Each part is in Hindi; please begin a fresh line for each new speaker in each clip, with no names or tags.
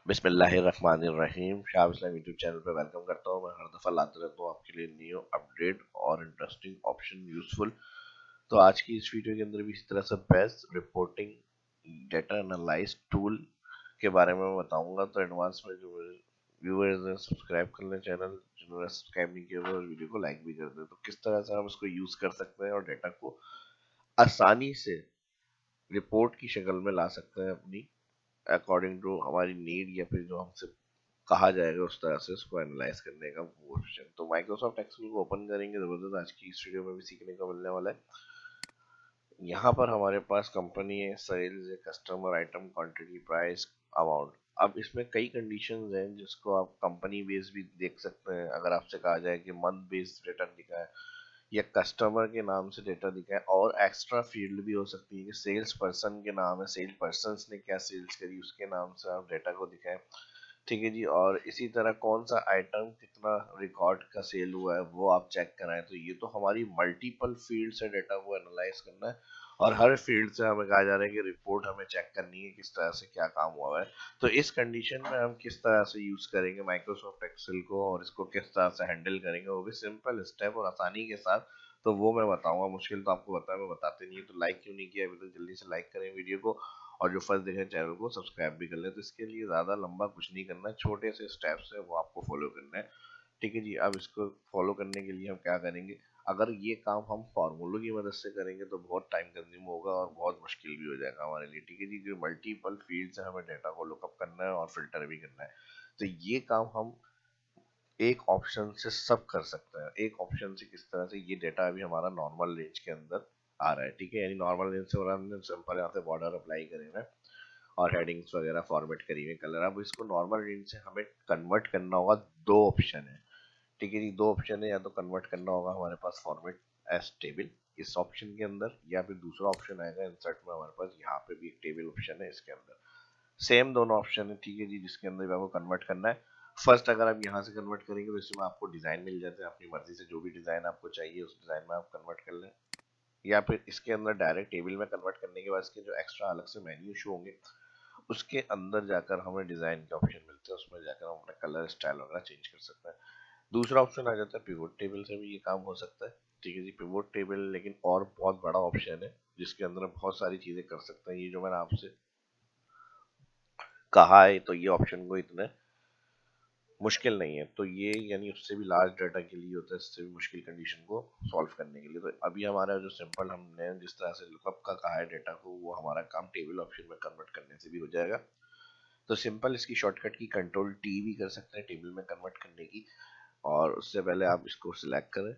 बिस्मिल्लाहिर्रहमानिर्रहीम। शाह इस्लाम यूट्यूब चैनल पे वेलकम करता हूँ। मैं हर दफ़ा लाता रहता हूँ आपके लिए न्यू अपडेट और इंटरेस्टिंग ऑप्शन यूज़फुल। तो आज की इस वीडियो के अंदर भी इसी तरह से best reporting data analyse tool के बारे में मैं बताऊँगा। तो एडवांस में जो व्यूअर्स हैं सब्सक्राइब कर लें चैनल, जिन्होंने सब्सक्राइब नहीं किया और वीडियो को लाइक भी कर दें। तो किस तरह से हम इसको यूज़ कर सकते हैं और डेटा को आसानी से रिपोर्ट की शक्ल में ला सकते हैं अपनी अकॉर्डिंग टू हमारी नीड, या फिर जो हमसे कहा जाएगा उस तरह से उसको एनालाइज करने का वो ऑप्शन। तो माइक्रोसॉफ्ट एक्सेल को ओपन करेंगे, जबरदस्त आज की इस वीडियो में भी सीखने को मिलने वाला है। यहाँ पर हमारे पास कंपनी है, सेल्स है, customer, item, quantity, price, amount. अब इसमें कई कंडीशंस हैं जिसको आप कंपनी बेस भी देख सकते हैं। अगर आपसे कहा जाए कि मंथ बेस्ड डेटा दिखा है या कस्टमर के नाम से डेटा दिखा है, और एक्स्ट्रा फील्ड भी हो सकती है कि सेल्स पर्सन के नाम है, सेल्स पर्सन ने क्या सेल्स करी उसके नाम से आप डेटा को दिखाएं। ठीक है जी। और इसी तरह कौन सा आइटम कितना रिकॉर्ड का सेल हुआ है वो आप चेक कराएं। तो ये तो हमारी मल्टीपल फील्ड से डेटा को एनालाइज करना है, और हर फील्ड से हमें कहा जा रहा है कि रिपोर्ट हमें चेक करनी है किस तरह से क्या काम हुआ है। तो इस कंडीशन में हम किस तरह से यूज करेंगे माइक्रोसॉफ्ट एक्सेल को और इसको किस तरह से हैंडल करेंगे, वो भी सिंपल स्टेप और आसानी के साथ। तो वो मैं बताऊंगा। मुश्किल तो आपको पता है, मैं बताते नहीं है। तो लाइक क्यों नहीं किया अभी तक, जल्दी से लाइक करें वीडियो को, और जो फर्स्ट देखें चैनल को सब्सक्राइब भी कर लें। तो इसके लिए ज़्यादा लंबा कुछ नहीं करना है, छोटे से स्टेप्स है वो आपको फॉलो करना है। ठीक है जी। अब इसको फॉलो करने के लिए हम क्या करेंगे, अगर ये काम हम फार्मूलों की मदद से करेंगे तो बहुत टाइम कंज्यूम होगा और बहुत मुश्किल भी हो जाएगा हमारे लिए। ठीक है जी। जो मल्टीपल फील्ड से हमें डेटा को लुकअप करना है और फिल्टर भी करना है, तो ये काम हम एक ऑप्शन से सब कर सकते हैं। एक ऑप्शन से किस तरह से, ये डेटा अभी हमारा नॉर्मल रेंज के अंदर आ रहा है। ठीक है, यानी नॉर्मल रेंज से हो रहा है, हमने सिंपल यहाँ से बॉर्डर अप्लाई करेंगे और हेडिंग्स वगैरह फॉर्मेट करी हुई कलर। अब इसको नॉर्मल रेंज से हमें कन्वर्ट करना होगा। दो ऑप्शन है। ठीक है जी, दो ऑप्शन है। या तो कन्वर्ट करना होगा हमारे पास फॉर्मेट एज टेबल इस ऑप्शन के अंदर, या फिर दूसरा ऑप्शन आएगा इंसर्ट में, हमारे पास यहाँ पे भी एक टेबल ऑप्शन है इसके अंदर। सेम दोनों ऑप्शन है। ठीक है जी, जिसके अंदर भी आपको कन्वर्ट करना है। फर्स्ट अगर आप यहाँ से कन्वर्ट करेंगे तो इसमें आपको डिजाइन मिल जाते हैं, अपनी मर्जी से जो भी डिजाइन आपको चाहिए उस डिजाइन में आप कन्वर्ट कर लें। या फिर इसके अंदर डायरेक्ट टेबल में कन्वर्ट करने के बाद इसके जो एक्स्ट्रा अलग से मेन्यू शो होंगे उसके अंदर जाकर हमें डिजाइन के ऑप्शन मिलते हैं, उसमें जाकर हम अपना कलर स्टाइल वगैरह चेंज कर सकते हैं। दूसरा ऑप्शन आ जाता है पिवोट टेबल से भी ये काम हो सकता है। ठीक है जी, पिवोट टेबल लेकिन और बहुत बड़ा ऑप्शन है जिसके अंदर हम बहुत सारी चीजें कर सकते हैं। ये जो मैंने आपसे कहा है, तो ये ऑप्शन को इतने मुश्किल नहीं है। तो ये यानी उससे भी लार्ज डाटा के लिए होता है, इससे भी मुश्किल कंडीशन को सॉल्व करने के लिए। तो अभी हमारा जो सिंपल हमने जिस तरह से लुकअप का कहा है डेटा को, वो हमारा काम टेबल ऑप्शन में कन्वर्ट करने से भी हो जाएगा। तो सिंपल इसकी शॉर्टकट की कंट्रोल टी भी कर सकते हैं टेबल में कन्वर्ट करने की। और उससे पहले आप इसको सिलेक्ट करें।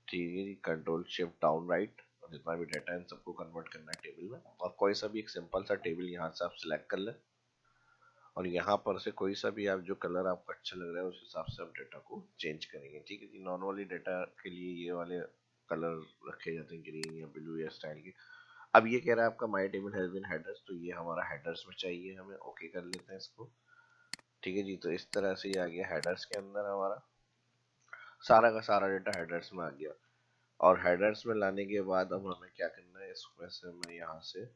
ठीक है जी, कंट्रोल शिफ्ट डाउन राइट, और जितना भी डाटा है इन सबको कन्वर्ट करना है टेबल में। और कोई सा भी एक सिंपल सा टेबल यहाँ से आप सिलेक्ट कर लें, और यहाँ पर से कोई सा भी आप जो कलर आपको अच्छा लग रहा है उस हिसाब से आप डेटा को चेंज करेंगे। ठीक है जी। नॉर्मली डेटा के लिए ये वाले कलर रखे जाते हैं, ग्रीन या ब्लू या स्टाइल के। अब ये कह रहा है आपका my table has been headers, तो ये हमारा हेडर्स में चाहिए हमें। ओके कर लेते हैं इसको। ठीक है जी। तो इस तरह से ये आ गया हेडर्स के अंदर, हमारा सारा का सारा डेटा हेडर्स में आ गया। और हेडर्स में लाने के बाद अब हमें क्या करना है, इसमें से मैं यहाँ से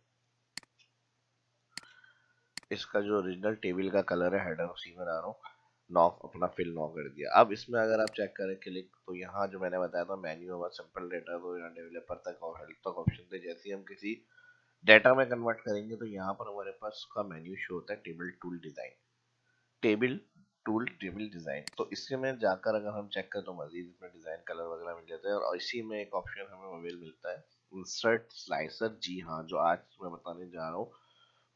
इसका जो ओरिजिनल टेबल का कलर है हेडर उसी में ला रहा हूँ। नॉ अपना फिल नॉ कर दिया। अब इसमें अगर आप चेक करें क्लिक, तो यहाँ जो मैंने बताया था मेन्यू में सिंपल डेटा तो यहाँ डेवलपर तक और हेल्प तक ऑप्शन थे। जैसे ही हम किसी डेटा में कन्वर्ट करेंगे तो यहाँ पर हमारे पास उसका मेन्यू शो होता है table tool design, table tool table design. तो इससे में जाकर अगर हम चेक करें तो मजीद इसमें डिजाइन कलर वगैरह मिल जाता है। और इसी में एक ऑप्शन हमें मोबाइल मिलता है इंसर्ट स्लाइसर। जी हाँ, जो आज मैं बताने जा रहा हूँ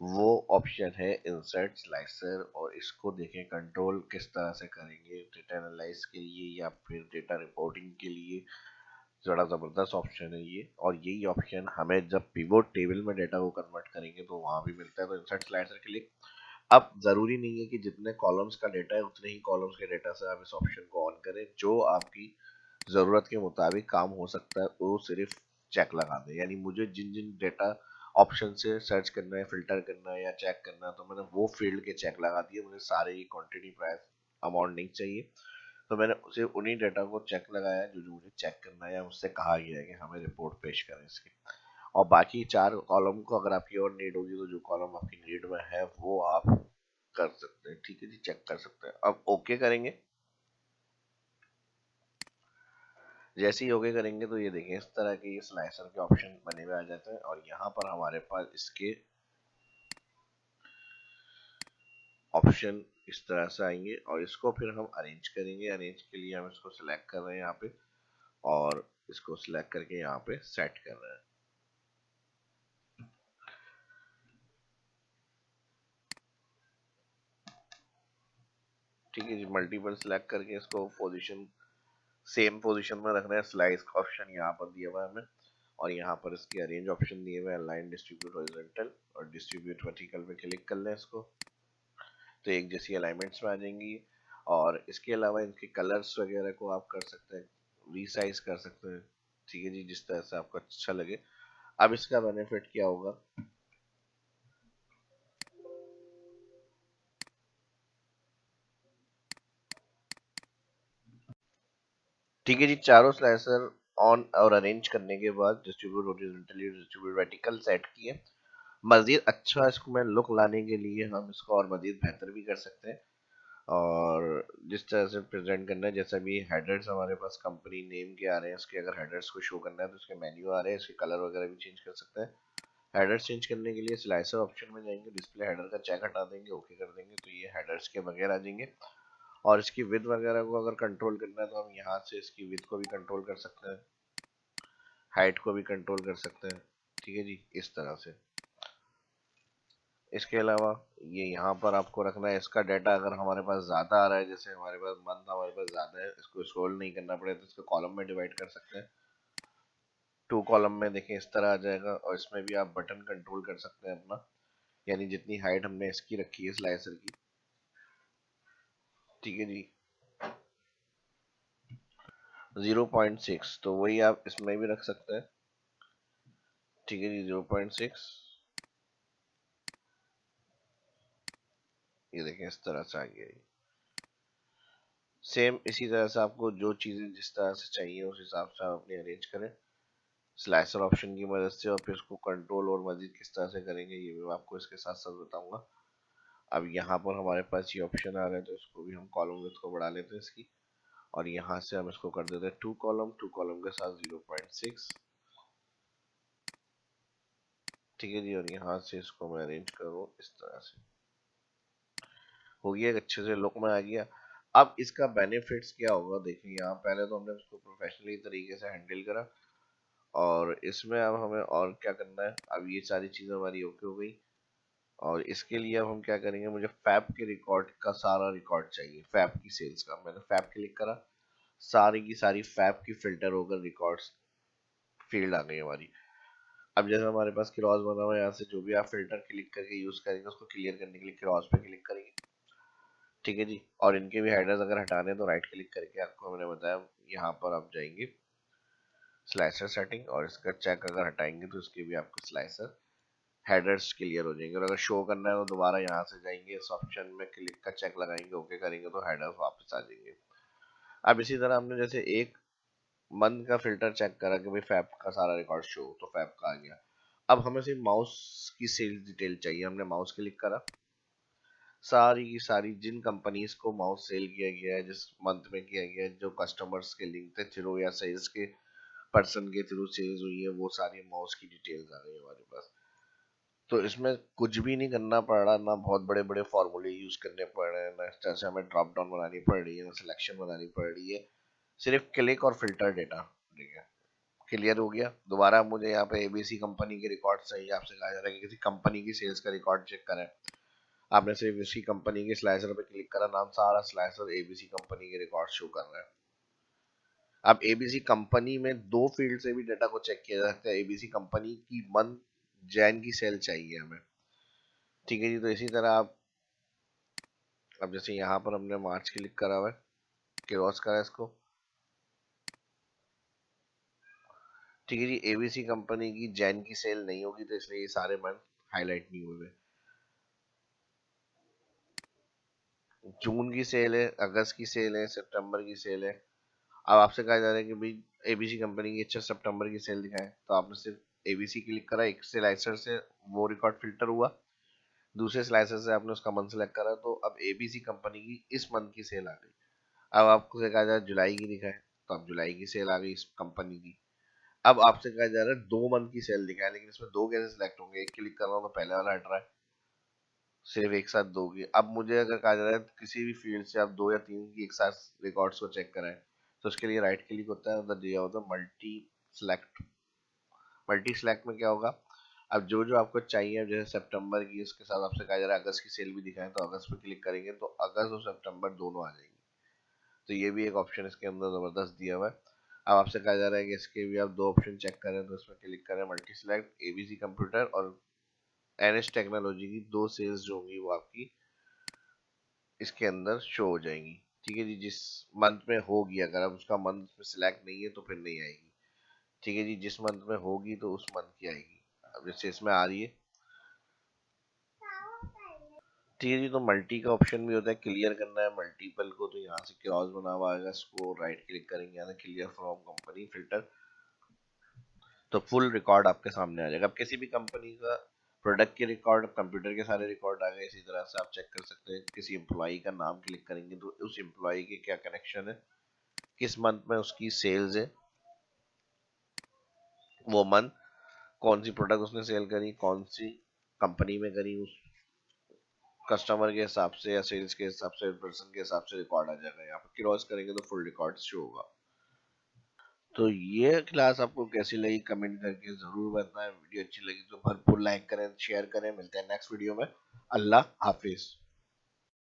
वो ऑप्शन है इंसर्ट स्लाइसर। और इसको देखें कंट्रोल किस तरह से करेंगे डेटा एनालाइज के लिए या फिर डेटा रिपोर्टिंग के लिए। बड़ा ज़बरदस्त ऑप्शन है ये। और यही ऑप्शन हमें जब पिवोट टेबल में डेटा को कन्वर्ट करेंगे तो वहाँ भी मिलता है। तो इंसर्ट स्लाइसर के लिए अब ज़रूरी नहीं है कि जितने कॉलम्स का डेटा है उतने ही कॉलम्स के डेटा से आप इस ऑप्शन को ऑन करें। जो आपकी ज़रूरत के मुताबिक काम हो सकता है वो सिर्फ चेक लगा दें। यानी मुझे जिन जिन डेटा ऑप्शन से सर्च करना है, फिल्टर करना है या चेक करना है, तो मैंने वो फील्ड के चेक लगा दिए। मुझे सारे ही क्वांटिटी, प्राइस, अमाउंट नहीं चाहिए। तो मैंने सिर्फ उन्हीं डेटा को चेक लगाया जो जो मुझे चेक करना है या मुझसे कहा गया है कि हमें रिपोर्ट पेश करें इसकी। और बाकी चार कॉलम को अगर आपकी और नीड होगी तो जो कॉलम आपकी नीड में है वो आप कर सकते हैं। ठीक है जी, चेक कर सकते हैं। अब ओके करेंगे। जैसे ही ओके करेंगे तो ये देखें इस तरह के ये स्लाइसर के ऑप्शन बने हुए आ जाते हैं और यहाँ पर हमारे पास इसके ऑप्शन इस तरह से आएंगे और इसको फिर हम अरेंज करेंगे। अरेंज के लिए हम इसको सिलेक्ट कर रहे हैं यहाँ पे और इसको सिलेक्ट करके यहाँ पे सेट कर रहे हैं। ठीक है जी, मल्टीपल सिलेक्ट करके इसको पोजीशन सेम पोजीशन में रखना है। स्लाइस का ऑप्शन यहाँ पर दिया हुआ है हमें और यहाँ पर इसके अरेंज ऑप्शन दिए हुए हैं, अलाइन, डिस्ट्रीब्यूट हॉरिजॉन्टल और डिस्ट्रीब्यूट वर्टिकल पे क्लिक कर लें इसको, तो एक जैसी अलाइनमेंट्स में आ जाएंगी। और इसके अलावा इनके कलर्स वगैरह को आप कर सकते हैं, रीसाइज कर सकते हैं। ठीक है जी, जिस तरह से आपको अच्छा लगे। अब इसका बेनिफिट क्या होगा, ठीक है जी, चारों स्लाइसर ऑन और अरेंज करने के बाद distribute horizontally, distribute vertical set किए। मजीद अच्छा इसको मैं लुक लाने के लिए हम इसको और मजीद बेहतर भी कर सकते हैं और जिस तरह से प्रेजेंट करना है, जैसा भी हेडर्स हमारे पास कंपनी नेम के आ रहे हैं, इसके अगर हेडर्स को शो करना है तो उसके मेन्यू आ रहे हैं, इसके कलर वगैरह भी चेंज कर सकते हैं। हेडर्स चेंज करने के लिए स्लाइसर ऑप्शन में जाएंगे, डिस्प्ले हेडर का चेक हटा देंगे, ओके कर देंगे तो ये हेडर्स के बगैर आ जाएंगे। और इसकी विड्थ वगैरह को अगर कंट्रोल करना है तो हम यहाँ से इसकी विड्थ को भी कंट्रोल कर सकते हैं, हाइट को भी कंट्रोल कर सकते हैं। ठीक है जी, इस तरह से। इसके अलावा ये यहाँ पर आपको रखना है इसका डाटा, अगर हमारे पास ज़्यादा आ रहा है, जैसे हमारे पास मंथ हमारे पास ज़्यादा है, इसको स्क्रॉल नहीं करना पड़े तो इसको कॉलम में डिवाइड कर सकते हैं। 2 कॉलम में देखें इस तरह आ जाएगा और इसमें भी आप बटन कंट्रोल कर सकते हैं अपना, यानी जितनी हाइट हमने इसकी रखी है स्लाइसर की। ठीक है जी, 0.6 तो वही आप इसमें भी रख सकते हैं। ठीक है जी, 0.6, ये देखें इस तरह से आ गया। सेम इसी तरह से आपको जो चीज़ें जिस तरह से चाहिए उस हिसाब से आप अपनी अरेंज करें स्लाइसर ऑप्शन की मदद से, और फिर इसको कंट्रोल और मजीद किस तरह से करेंगे ये भी मैं आपको इसके साथ साथ बताऊंगा। अब यहाँ पर हमारे पास ये ऑप्शन आ रहा है तो इसको भी हम कॉलम विड्थ को बढ़ा लेते हैं इसकी, और यहाँ से हम इसको कर देते हैं 2 कॉलम, 2 कॉलम के साथ 0.6। ठीक है जी, और यहाँ से इसको मैं अरेंज करूँ इस तरह से, हो गया, एक अच्छे से लुक में आ गया। अब इसका बेनिफिट्स क्या होगा देखिए, यहाँ पहले तो हमने उसको प्रोफेशनली तरीके से हैंडल करा और इसमें अब हमें और क्या करना है। अब ये सारी चीज़ें हमारी ओके हो गई और इसके लिए अब हम क्या करेंगे, मुझे फैब के रिकॉर्ड का सारा रिकॉर्ड चाहिए, फैब की सेल्स का। मैंने फैब क्लिक करा, सारी की सारी फैब की फिल्टर होकर रिकॉर्ड्स फील्ड आ गई हमारी। अब जैसे हमारे पास क्रॉस बना हुआ है, यहाँ से जो भी आप फिल्टर क्लिक करके यूज करेंगे उसको क्लियर करने के लिए क्रॉस पे क्लिक करेंगे। ठीक है जी, और इनके भी हेडर्स अगर हटाने तो राइट क्लिक करके, आपको मैंने बताया यहाँ पर आप जाएंगे स्लाइसर सेटिंग और इसका चेक अगर हटाएंगे तो इसके भी आपको स्लाइसर हेडर्स क्लियर हो जाएंगे। और अगर शो करना है तो दोबारा यहाँ से जाएंगे, इस ऑप्शन में क्लिक का चेक लगाएंगे, ओके करेंगे तो हेडर्स वापस आ जाएंगे। अब इसी तरह हमने जैसे एक मंथ का फिल्टर चेक करा कि भाई फैब का सारा रिकॉर्ड शो, तो फैब का आ गया। अब हमें सिर्फ माउस की सेल्स डिटेल चाहिए, हमने माउस क्लिक करा, सारी की सारी जिन कंपनीज को माउस सेल किया गया है, जिस मंथ में किया गया है, जो कस्टमर्स के लिंक थे थ्रू या सेल्स के पर्सन के थ्रू सेल्स हुई है, वो सारी माउस की डिटेल्स आ गई हमारे पास। तो इसमें कुछ भी नहीं करना पड़ रहा, ना बहुत बड़े बड़े फॉर्मूले यूज करने पड़ रहे हैं, ना इस तरह से हमें ड्रॉप डाउन बनानी पड़ रही है, ना सिलेक्शन बनानी पड़ रही है, सिर्फ क्लिक और फिल्टर डेटा। ठीक है, क्लियर हो गया। दोबारा मुझे यहाँ पे एबीसी कंपनी के रिकॉर्ड चाहिए, आपसे कहा जा रहा है कि किसी कंपनी की सेल्स का रिकॉर्ड चेक करें। आपने सिर्फ इसी कंपनी के स्लाइसर पे क्लिक करा, नाम सारा स्लाइसर एबीसी कंपनी के रिकॉर्ड शो कर रहा है। अब एबीसी कंपनी में दो फील्ड से भी डेटा को चेक किया जा सकता है। एबीसी कंपनी की मंथ जैन की सेल चाहिए हमें। ठीक है जी, तो इसी तरह आप, अब जैसे यहाँ पर हमने मार्च क्लिक करा हुआ है, क्रॉस करा इसको। ठीक है जी, एबीसी कंपनी की जैन की सेल नहीं होगी तो इसलिए ये सारे मंथ हाईलाइट नहीं हुए। जून की सेल है, अगस्त की सेल है, सितंबर की सेल है। अब आपसे कहा जा रहा है कि भाई एबीसी कंपनी की अच्छा सितंबर की सेल दिखाएं, तो आपने सिर्फ एबीसी क्लिक करा, एक से लाइसेंस से वो रिकॉर्ड फिल्टर हुआ। दूसरे स्लाइसर से आपने उसका मंथ सेलेक्ट करा, तो अब एबीसी कंपनी की इस मंथ की सेल आ गई। अब आपको कहा जा रहा है जुलाई की दिखाए, तो अब जुलाई की सेल आ गई इस कंपनी की। अब आपसे कहा जा रहा है 2 मंथ की सेल दिखाए, लेकिन इसमें दो कैसे सिलेक्ट होंगे, एक क्लिक कर रहा हूँ तो पहले वाला हट रहा है, सिर्फ एक साथ दो की। अब मुझे अगर कहा जा रहा है किसी भी फील्ड से आप 2 या 3 की एक साथ रिकॉर्ड्स को चेक कराएं, तो उसके लिए राइट क्लिक होता है, उधर दिया होता है मल्टी सेलेक्ट। मल्टी सेलेक्ट में क्या होगा, अब जो जो आपको चाहिए, जैसे सितंबर की, उसके साथ आपसे कहा जा रहा है अगस्त की सेल भी दिखाएं, तो अगस्त पे क्लिक करेंगे तो अगस्त और सितंबर दोनों आ जाएंगे। तो ये भी एक ऑप्शन इसके अंदर जबरदस्त दिया हुआ है। अब आपसे कहा जा रहा है कि इसके भी आप दो ऑप्शन चेक करें, तो इसमें क्लिक करें मल्टी सेलेक्ट, एबीसी कंप्यूटर और एनएस टेक्नोलॉजी की दो सेल्स जो होंगी वो आपकी इसके अंदर शो हो जाएंगी। ठीक है जी, जिस मंथ में होगी, अगर अब उसका मंथ में सिलेक्ट नहीं है तो फिर नहीं आएगी। ठीक है जी, जिस मंथ में होगी तो उस मंथ की आएगी। अब जैसे इसमें आ रही है, ठीक है जी, तो मल्टी का ऑप्शन भी होता है, क्लियर करना है मल्टीपल को, तो यहाँ से क्रॉस बना हुआ आएगा, इसको राइट क्लिक करेंगे, यहाँ से क्लियर फ्रॉम कंपनी फिल्टर, तो फुल रिकॉर्ड आपके सामने आ जाएगा। अब किसी भी कंपनी का प्रोडक्ट के रिकॉर्ड, कंप्यूटर के सारे रिकॉर्ड आ गए। इसी तरह से आप चेक कर सकते हैं, किसी एम्प्लॉई का नाम क्लिक करेंगे तो उस एम्प्लॉई के क्या कनेक्शन है, किस मंथ में उसकी सेल्स है, वो मंथ कौन सी प्रोडक्ट उसने सेल करी, कौन सी कंपनी में करी, उस कस्टमर के हिसाब से या सेल्स के हिसाब से, पर्सन के हिसाब से रिकॉर्ड आ जाएगा। यहाँ पर क्रॉस करेंगे तो फुल रिकॉर्ड शो होगा। तो ये क्लास आपको कैसी लगी कमेंट करके जरूर बताएं। वीडियो अच्छी लगी तो भरपूर लाइक करें, शेयर करें। मिलते हैं नेक्स्ट वीडियो में। अल्लाह हाफिज।